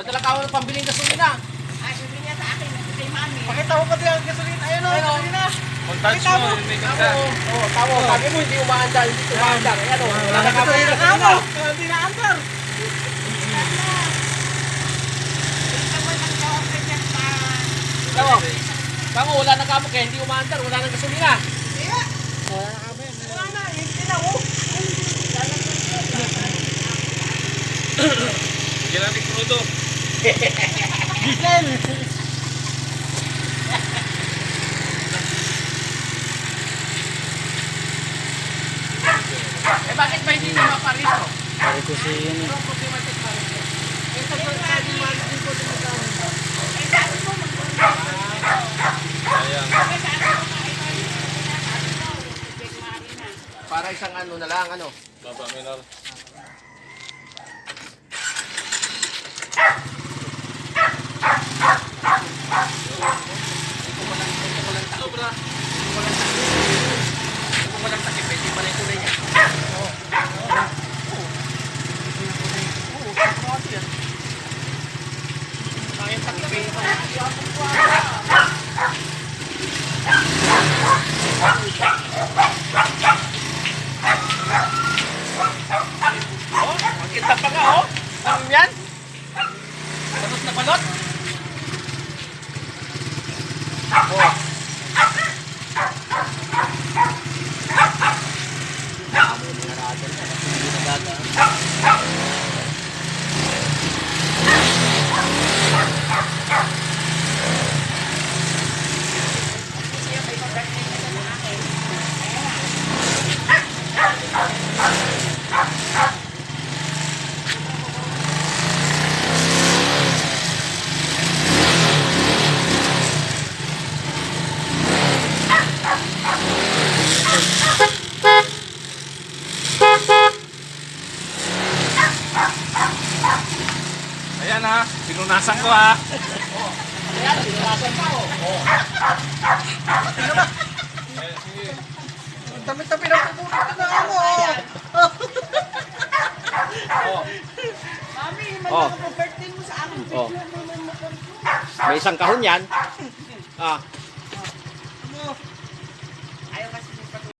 Madala ka ako ng pambiling gasolina. Ay, sabi niya sa akin, kay mami. Pakita mo pati ang gasolina. Ayun o, gasolina. Montage mo, yung may ganda. Oo, tama. Sabi mo hindi umaandar, hindi umaandar. Ayan o, wala na ka Gasolina ka mo. Hindi na andar. Tango, wala na kamo kaya hindi umaandar, wala nang gasolina. Wala na, hindi na o. Bigyan natin krudo. Diesel. Eh bakit ba hindi na maparito? Parito si yun eh. Ang problematic parito. Eh pag sabi mo, hindi ko dumagawa. Ayan. Para isang ano na lang, ano. Baba minor. Sobra. Kung walang takip, hindi pa rin kulay niya. Kayang takip eh. Oh, magkita pa nga oh. Ano yan? Balot na balot. Oh. Ayan ha, pinunasan ko ha. Ayan, sinulasan pa oh. Oh. Ang dami-dami ng pupunta na ako. Oh. Mami, Oh. mag-birthday mo sa akin. Oh. Bigla naman makarito. May isang kahon yan. Ah,